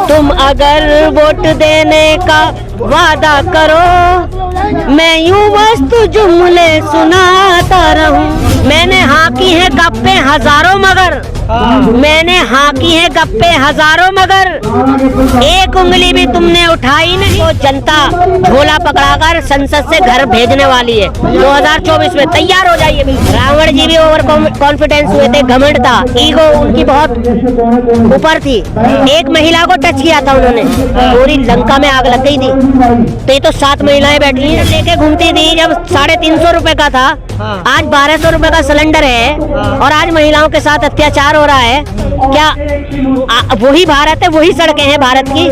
तुम अगर वोट देने का वादा करो, मैं यूं मस्त जुमले सुनाता रहूं। मैंने हाँकी है गप्पे हजारों मगर, मैंने हाँकी है गप्पे हजारों मगर, एक उंगली भी तुमने उठाई नहीं। तो जनता झोला पकड़ाकर संसद से घर भेजने वाली है 2024 में। तैयार हो जाइए। रावण जी भी ओवर कॉन्फिडेंस हुए थे, घमंड था, ईगो उनकी बहुत ऊपर थी। एक महिला को टच किया था उन्होंने, पूरी लंका में आग लग गई थी। तो ये तो 7 महिलाएं बैठी लेके घूमती थी। जब 350 रुपए का था, आज 1200 रुपए का सिलेंडर है, और आज महिलाओं के साथ अत्याचार हो रहा है। क्या वही भारत है, वही सड़कें हैं भारत की?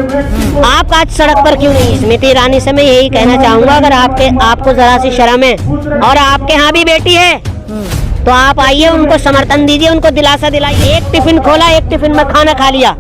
आप आज सड़क पर क्यों नहीं? स्मृति ईरानी से मैं यही कहना चाहूंगा, अगर आपको जरा सी शर्म है और आपके यहाँ भी बेटी है तो आप आइए, उनको समर्थन दीजिए, उनको दिलासा दिलाइए। एक टिफिन खोला, एक टिफिन में खाना खा लिया।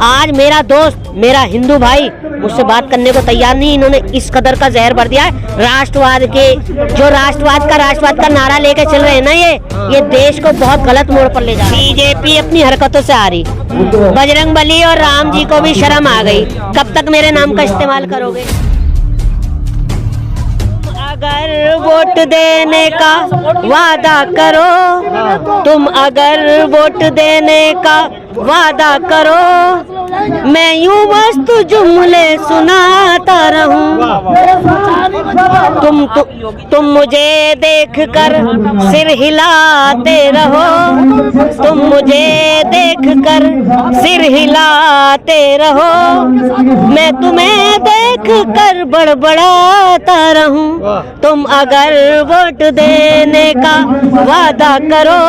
आज मेरा दोस्त, मेरा हिंदू भाई मुझसे बात करने को तैयार नहीं। इन्होंने इस कदर का जहर भर दिया है। राष्ट्रवाद के जो राष्ट्रवाद का नारा लेके चल रहे हैं ना, ये देश को बहुत गलत मोड़ पर ले जा रहा है। बीजेपी अपनी हरकतों से आ रही। बजरंगबली और राम जी को भी शर्म आ गई। कब तक मेरे नाम का इस्तेमाल करोगे? अगर वोट देने का वादा करो, तुम अगर वोट देने का वादा करो, मैं यूं मस्त जुमले सुनाता रहूं। तुम मुझे देखकर सिर हिलाते रहो, तुम मुझे देखकर सिर हिलाते रहो, मैं तुम्हें देखकर बड़बड़ाता रहूं। तुम अगर वोट देने का वादा करो,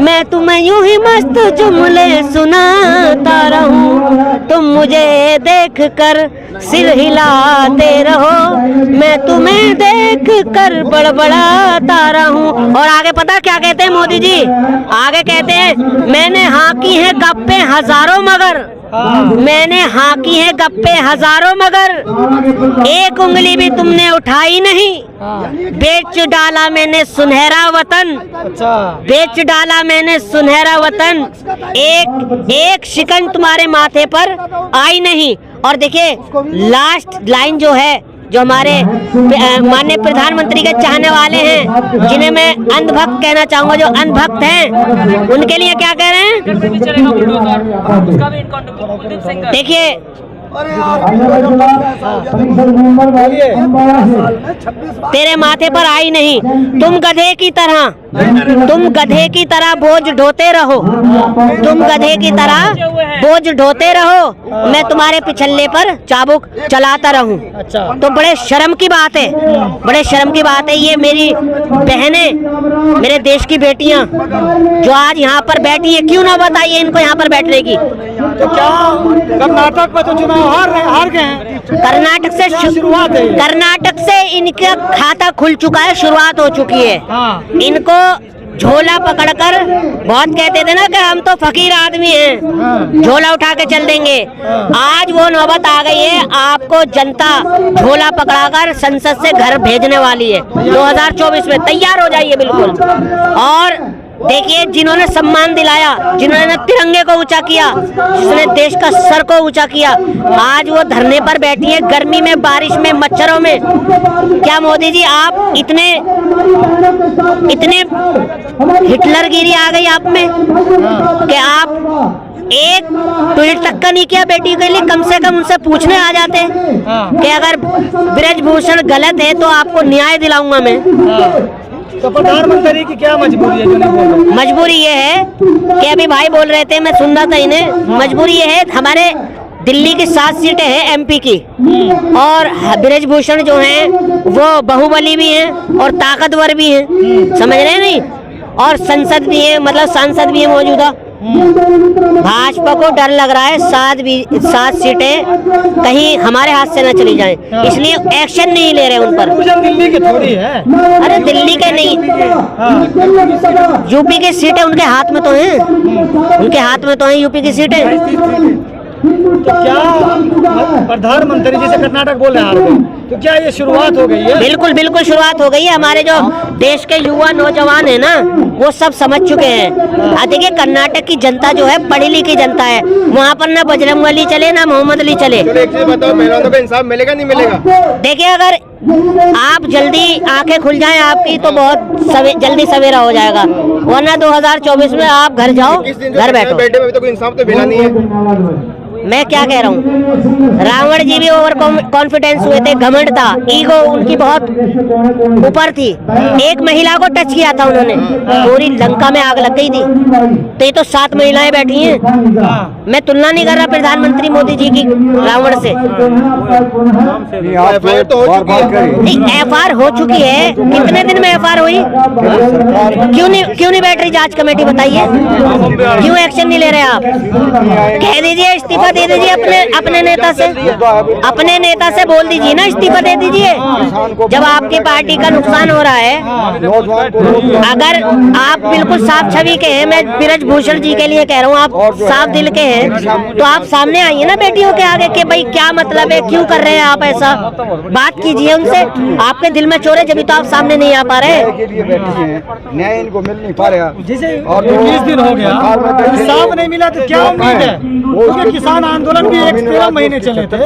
मैं तुम्हें यूं ही मस्त जुमले सुनाता रहूं। तुम मुझे देखकर सिर हिलाते रहो, मैं तुम्हें देखकर बड़बड़ाता रहूं। और आगे पता क्या कहते हैं मोदी जी? आगे कहते हैं, मैंने हाँकी है गप्पे हजारों मगर, मैंने हाँकी है गप्पे हजारों मगर, एक उंगली भी तुमने उठाई नहीं। बेच डाला मैंने सुनहरा वतन, बेच डाला मैंने सुनहरा वतन, एक शिकन तुम्हारे माथे पर आई नहीं। और देखिए लास्ट लाइन जो है, जो हमारे माननीय प्रधानमंत्री के चाहने वाले हैं, जिन्हें मैं अंधभक्त कहना चाहूंगा, जो अंधभक्त हैं, उनके लिए क्या कह रहे हैं? देखिए तेरे माथे पर आई नहीं। तुम गधे की तरह बोझ ढोते रहो, तुम गधे की तरह बोझ ढोते रहो, मैं तुम्हारे पिछले पर चाबुक चलाता रहूं। तो बड़े शर्म की बात है, बड़े शर्म की बात है। ये मेरी बहनें, मेरे देश की बेटियां जो आज यहाँ पर बैठी है, क्यों ना बताइए इनको यहाँ पर बैठने की? तो क्या कर्नाटक में तो चुनाव हार गए हैं? कर्नाटक से इनका खाता खुल चुका है, शुरुआत हो चुकी है। इनको झोला पकड़कर, बहुत कहते थे ना कि हम तो फकीर आदमी हैं, झोला उठा के चल देंगे। आज वो नौबत आ गई है, आपको जनता झोला पकड़ाकर संसद से घर भेजने वाली है 2024 में। तैयार हो जाइए बिल्कुल। और देखिए, जिन्होंने सम्मान दिलाया, जिन्होंने तिरंगे को ऊंचा किया, जिसने देश का सर को ऊंचा किया, आज वो धरने पर बैठी है, गर्मी में, बारिश में, मच्छरों में। क्या मोदी जी आप इतने हिटलरगिरी आ गई आप में कि आप एक ट्वीट तक का नहीं किया बेटी के लिए? कम से कम उनसे पूछने आ जाते कि अगर ब्रजभूषण गलत है तो आपको न्याय दिलाऊंगा मैं। तो प्रधानमंत्री की क्या मजबूरी है जो नहीं बोल रहे? मजबूरी ये है कि अभी भाई बोल रहे थे, मैं सुन रहा था इन्हें। मजबूरी ये है, हमारे दिल्ली की 7 सीटें हैं एमपी की, और ब्रजभूषण जो हैं वो बाहुबली भी हैं और ताकतवर भी हैं, समझ रहे हैं नहीं? और संसद भी है, मतलब सांसद भी है मौजूदा। भाजपा को डर लग रहा है 7 सीटें कहीं हमारे हाथ से न चली जाएं, इसलिए एक्शन नहीं ले रहे उन पर। दिल्ली की थोड़ी है। अरे दिल्ली के नहीं, यूपी की सीटें उनके हाथ में तो हैं, उनके हाथ में तो हैं यूपी की सीटें। तो क्या प्रधानमंत्री जी से कर्नाटक बोल रहे हैं, तो क्या ये शुरुआत हो गई है? बिल्कुल बिल्कुल शुरुआत हो गई है। हमारे जो देश के युवा नौजवान है ना, वो सब समझ चुके हैं। देखिए, कर्नाटक की जनता जो है पढ़ी लिखी जनता है। वहाँ पर ना बजरंगबली चले ना मोहम्मद अली चले। एक चीज बताओ, महिलाओं को इंसाफ मिलेगा नहीं मिलेगा? देखिए, अगर आप जल्दी आंखें खुल जाएं आपकी तो बहुत जल्दी सवेरा हो जाएगा, वरना 2024 में आप घर जाओ, घर बैठो। बेटे में तो कोई इंसाफ तो मिला नहीं है। मैं क्या कह रहा हूँ, रावण जी भी ओवर कॉन्फिडेंस हुए थे, घमंड था, ईगो उनकी बहुत ऊपर थी। एक महिला को टच किया था उन्होंने, पूरी लंका में आग लग गई थी। तो ये तो 7 महिलाएं बैठी हैं। मैं तुलना नहीं कर रहा प्रधानमंत्री मोदी जी की रावण से। एफआईआर तो हो चुकी है। नहीं, एफआईआर हो चुकी है। कितने दिन में एफआईआर हुई? क्यों नहीं बैठ रही जांच कमेटी, बताइए क्यों एक्शन नहीं ले रहे आप? कह दीजिए, इस्तीफा दे दीजिए अपने नेता से बोल दीजिए ना, इस्तीफा दे दीजिए। जब आपकी पार्टी का नुकसान हो रहा है, अगर आप बिल्कुल साफ छवि के हैं, मैं ब्रज भूषण जी के लिए कह रहा हूँ, आप साफ दिल के हैं, तो आप सामने आइए ना बेटियों के आगे कि भाई क्या मतलब है, क्यों कर रहे हैं आप ऐसा, बात कीजिए उनसे। आपके दिल में चोर है, जब तो आप सामने नहीं आ पा रहे। न्याय इनको मिल नहीं पा रहा। जैसे 21 दिन हो गया, इंसाफ नहीं मिला, तो क्या उम्मीद है? क्योंकि किसान आंदोलन भी 13 महीने चले थे,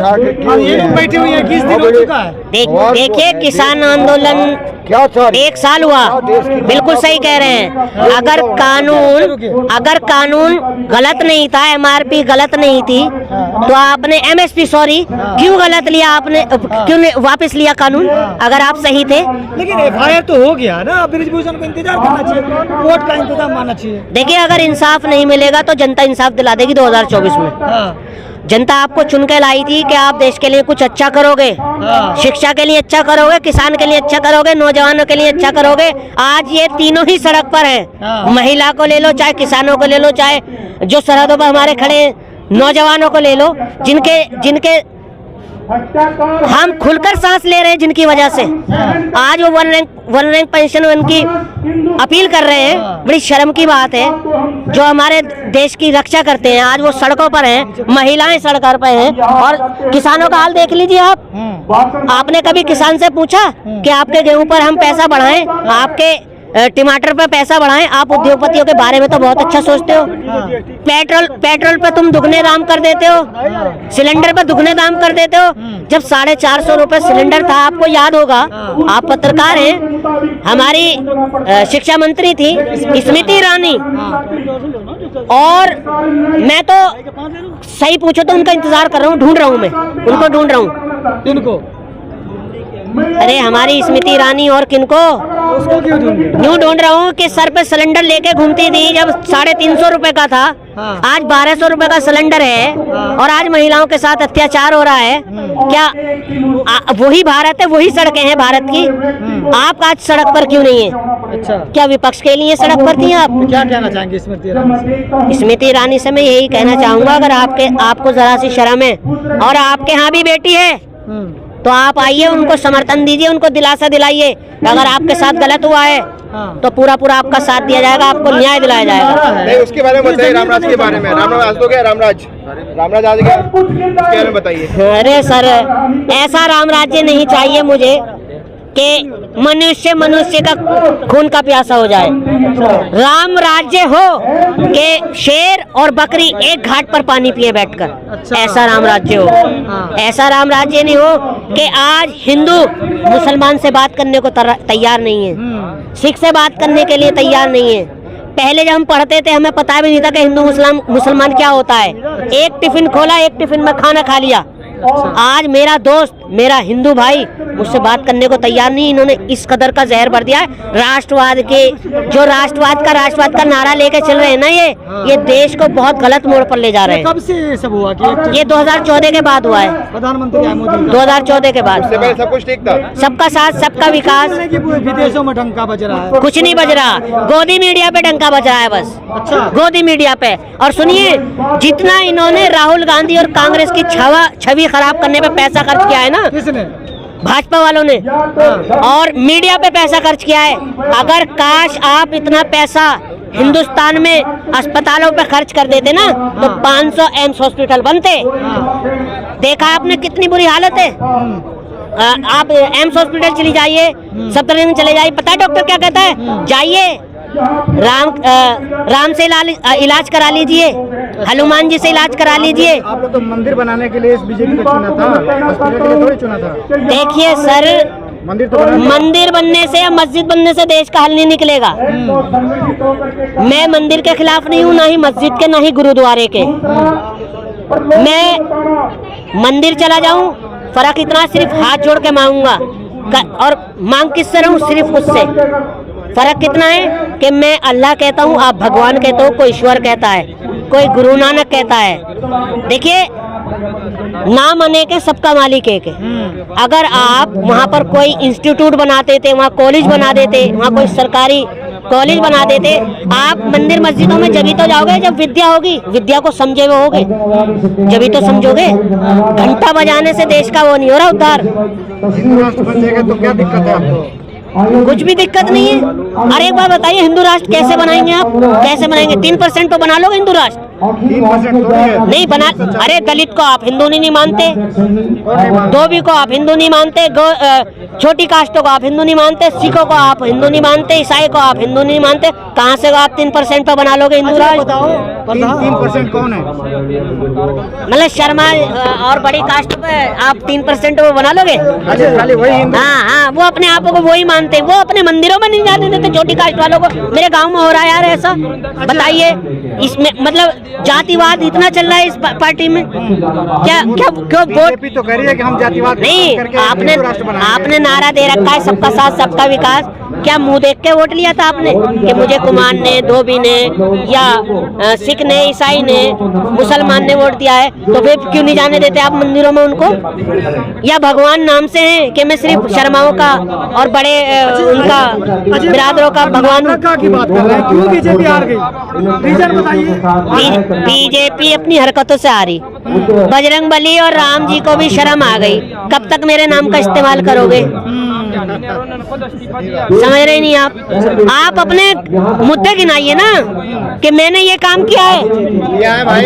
और ये लोग बैठे हुए हैं, 21 दिन हो चुका है। देखिए, किसान आंदोलन क्या 1 साल हुआ, बिल्कुल सही कह रहे हैं। अगर कानून गलत नहीं था, एमआरपी गलत नहीं थी, तो आपने एमएसपी क्यों गलत लिया? आपने क्यों वापस लिया कानून, अगर आप सही थे? लेकिन एफआईआर तो हो गया ना, ब्रिजभूषण को इंतजार करना चाहिए, वोट का इंतजाम मानना चाहिए। देखिए, अगर इंसाफ नहीं मिलेगा तो जनता इंसाफ दिला देगी 2024 में। जनता आपको चुन के लाई थी कि आप देश के लिए कुछ अच्छा करोगे, शिक्षा के लिए अच्छा करोगे, किसान के लिए अच्छा करोगे, नौजवानों के लिए अच्छा करोगे। आज ये तीनों ही सड़क पर हैं। महिला को ले लो, चाहे किसानों को ले लो, चाहे जो सरहदों पर हमारे खड़े नौजवानों को ले लो, जिनके हम खुलकर सांस ले रहे हैं, जिनकी वजह से आज वो वन रैंक पेंशन उनकी अपील कर रहे हैं। बड़ी शर्म की बात है, जो हमारे देश की रक्षा करते हैं, आज वो सड़कों पर हैं, महिलाएं सड़कों पर हैं। और किसानों का हाल देख लीजिए आप। आपने कभी किसान से पूछा कि आपके गेहूं पर हम पैसा बढ़ाएं, आपके टमाटर पे पैसा बढ़ाएं? आप उद्योगपतियों के बारे में तो बहुत अच्छा सोचते हो। पेट्रोल पे तुम दुगने दाम कर देते हो, सिलेंडर पे दुगने दाम कर देते हो। जब 450 रुपए सिलेंडर था, आपको याद होगा, आप पत्रकार हैं, हमारी शिक्षा मंत्री थी स्मृति ईरानी, और मैं तो सही पूछो तो उनका इंतजार कर रहा हूँ, ढूंढ रहा हूँ, मैं उनको ढूंढ रहा हूँ। किनको? अरे हमारी स्मृति ईरानी। और किनको? उसको क्यों ढूंढ रहा हूँ कि सर पे सिलेंडर लेके घूमती थी जब 350 रुपए का था। आज 1200 रुपए का सिलेंडर है, और आज महिलाओं के साथ अत्याचार हो रहा है। क्या वही भारत है, वही सड़कें हैं भारत की? आप आज सड़क पर क्यों नहीं है? अच्छा, क्या विपक्ष के लिए सड़क पर थी आप? क्या कहना चाहेंगे स्मृति ईरानी से? स्मृति ईरानी से मैं यही कहना चाहूंगा, अगर आपको जरा सी शर्म है, और आपके यहाँ भी बेटी है, तो आप आइए, उनको समर्थन दीजिए, उनको दिलासा दिलाइए। अगर आपके साथ गलत हुआ है तो पूरा आपका साथ दिया जाएगा, आपको न्याय दिलाया जाएगा। नहीं, उसके बारे में बताइए, रामराज के बारे में। रामराज आज तो क्या, रामराज आज गया, उसके बारे में बताइए। अरे सर, ऐसा राम राज्य नहीं चाहिए मुझे कि मनुष्य का खून का प्यासा हो जाए। राम राज्य हो कि शेर और बकरी एक घाट पर पानी पिए बैठकर, ऐसा राम राज्य हो। ऐसा राम राज्य नहीं हो कि आज हिंदू मुसलमान से बात करने को तैयार नहीं है, सिख से बात करने के लिए तैयार नहीं है। पहले जब हम पढ़ते थे, हमें पता भी नहीं था कि हिंदू मुसलमान क्या होता है। एक टिफिन खोला, एक टिफिन में खाना खा लिया। आज मेरा दोस्त, मेरा हिंदू भाई मुझसे बात करने को तैयार नहीं। इन्होंने इस कदर का जहर भर दिया है। राष्ट्रवाद का नारा लेके चल रहे हैं ना, ये देश को बहुत गलत मोड़ पर ले जा रहे हैं। कब से सब हुआ कि ये 2014 के बाद हुआ है। प्रधानमंत्री मोदी 2014 के बाद। उससे पहले सब कुछ ठीक था, सबका साथ, सबका विकास। विदेशों में डंका बज रहा है, कुछ नहीं बज रहा, गोदी मीडिया पे डंका बज रहा है बस। अच्छा, गोदी मीडिया पे। और सुनिए, जितना इन्होंने राहुल गांधी और कांग्रेस की छवि खराब करने पे पैसा खर्च किया है ना, किसने? भाजपा वालों ने, और मीडिया पे पैसा खर्च किया है। अगर काश आप इतना पैसा हिंदुस्तान में अस्पतालों पे खर्च कर देते ना तो 500 एम्स हॉस्पिटल बनते। देखा आपने कितनी बुरी हालत है। आप एम्स हॉस्पिटल चली जाइए, सप्तरी में चले जाइए, पता है डॉक्टर क्या कहता है? जाइए राम से इलाज करा लीजिए, हनुमान जी से इलाज करा लीजिए। आप लोग तो मंदिर बनाने के लिए इस बीजेपी को चुना था, हॉस्पिटल के लिए थोड़ी चुना था। देखिए सर, मंदिर बनने से या मस्जिद बनने से देश का हल नहीं निकलेगा। मैं मंदिर के खिलाफ नहीं हूँ, ना ही मस्जिद के, ना ही गुरुद्वारे के। मैं मंदिर चला जाऊं, फर्क इतना सिर्फ हाथ जोड़ के मांगूंगा, और मांग किससे रहूं? सिर्फ उससे। फर्क कितना है कि मैं अल्लाह कहता हूँ, आप भगवान कहते हो, कोई ईश्वर कहता है, कोई गुरु नानक कहता है। देखिए, ना माने के सबका मालिक एक है। अगर आप वहाँ पर कोई इंस्टीट्यूट बना देते, वहाँ कॉलेज बना देते, वहाँ कोई सरकारी कॉलेज बना देते, आप मंदिर मस्जिदों में जब ही तो जाओगे जब विद्या होगी। विद्या को समझे हुए होगे जब ही तो समझोगे। घंटा बजाने से देश का वो नहीं हो रहा उद्धार। हिंदू राष्ट्र बन जाएगा तो क्या दिक्कत है आपको? कुछ भी दिक्कत नहीं है। अरे एक बार बताइए, हिंदू राष्ट्र कैसे बनाएंगे आप? कैसे बनाएंगे? 3% तो बना लोगे हिंदू राष्ट्र। 3% नहीं बना। अरे दलित को आप हिंदू नहीं मानते, धोबी को आप हिंदू नहीं मानते, छोटी कास्टों को आप हिंदू नहीं मानते, सिखों को आप हिंदू नहीं मानते, ईसाई को आप हिंदू नहीं मानते। कहाँ से आप 3% पे बना लोगे हिंदू राष्ट्र? 3% कौन है? मतलब शर्मा और बड़ी कास्ट पे आप 3% पे बना लोगे? अच्छा, खाली वही हिंदू? हाँ, वो अपने आप को वही मानते, वो अपने मंदिरों में नहीं जाने देते छोटी कास्ट वालों को। मेरे गांव में हो रहा है यार ऐसा। बताइए, इसमें मतलब जातिवाद इतना चल रहा है इस पार्टी में। क्या क्यों वोट तो कह रही है कि हम जातिवाद नहीं? आपने नारा दे रखा है सबका साथ सबका विकास। क्या मुंह देख के वोट लिया था आपने कि मुझे कुमार ने, धोबी ने, या सिख ने, ईसाई ने, मुसलमान ने वोट दिया है? तो फिर क्यों नहीं जाने देते आप मंदिरों में उनको? या भगवान नाम से है कि मैं सिर्फ शर्माओं का और बड़े उनका बिरादरों का भगवान की बात कर रहे हैं? क्यों बीजेपी हार गई? रीजन बताइए। बीजेपी अपनी हरकतों से आ रही। बजरंगबली और राम जी को भी शर्म आ गई। कब तक मेरे नाम का इस्तेमाल करोगे? समझ रहे नहीं आप अपने मुद्दे गिनाइए ना कि मैंने ये काम किया है भाई।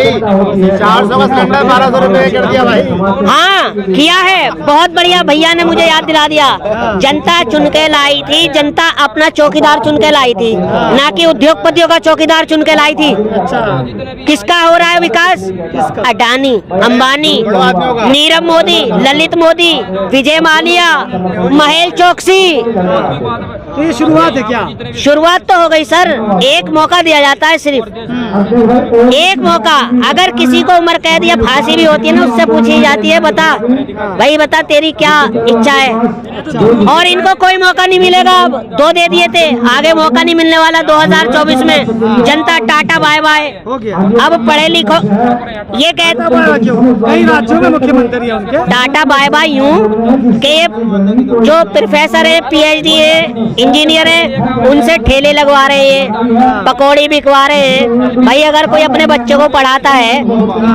400 का सिलेंडर 1200 रुपए कर दिया भाई। हाँ किया है, बहुत बढ़िया। भैया ने मुझे याद दिला दिया। जनता चुन के लाई थी, जनता अपना चौकीदार चुन के लाई थी, ना कि उद्योगपतियों का चौकीदार चुन के लाई थी। किसका हो रहा है विकास? अडानी, अंबानी, नीरव मोदी, ललित मोदी, विजय माल्या, महेश चौकसी। तो ये शुरुआत है क्या? शुरुआत तो हो गई सर। एक मौका दिया जाता है, सिर्फ एक मौका। अगर किसी को उम्र कैद या फांसी भी होती है ना, उससे पूछी जाती है, बता भाई बता तेरी क्या इच्छा है। और इनको कोई मौका नहीं मिलेगा। अब 2 दे दिए थे, आगे मौका नहीं मिलने वाला। 2024 में जनता टाटा बाय बाय हो गया। अब पढ़े लिखो ये कहते कई राज्यों में मुख्यमंत्री है उनके। टाटा बाय बाय यूं कि जो प्रोफेसर है, पीएचडी है, इंजीनियर है, उनसे ठेले लगवा रहे हैं, पकौड़ी बिकवा रहे हैं। भाई अगर कोई अपने बच्चों को पढ़ाता है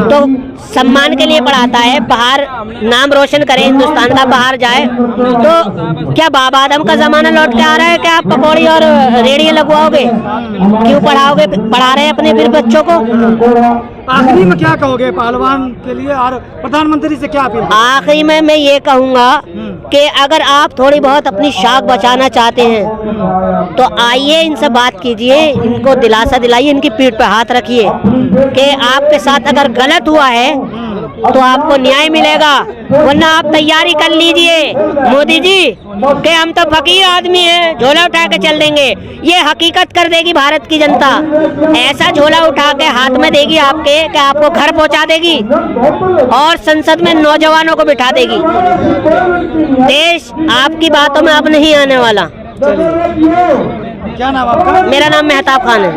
तो सम्मान के लिए पढ़ाता है, बाहर नाम रोशन करे, हिंदुस्तान का बाहर जाए, तो क्या बाबा आदम का जमाना लौट के आ रहा है कि आप पकौड़ी और रेड़ियां लगवाओगे? क्यों पढ़ाओगे? पढ़ा रहे हैं अपने फिर बच्चों को। आखिरी में क्या कहोगे पहलवान के लिए और प्रधानमंत्री से क्या अपील? आखिरी में मैं ये कहूँगा कि अगर आप थोड़ी बहुत अपनी शाख बचाना चाहते हैं तो आइए इनसे बात कीजिए, इनको दिलासा दिलाइए, इनकी पीठ पे हाथ रखिए कि आपके साथ अगर गलत हुआ है तो आपको न्याय मिलेगा, वरना आप तैयारी कर लीजिए मोदी जी कि हम तो फकीर आदमी हैं, झोला उठा के चल देंगे। ये हकीकत कर देगी भारत की जनता। ऐसा झोला उठा के हाथ में देगी आपके कि आपको घर पहुंचा देगी और संसद में नौजवानों को बिठा देगी। देश आपकी बातों में अब नहीं आने वाला। क्या नाम आपका? मेरा नाम मेहताब खान है।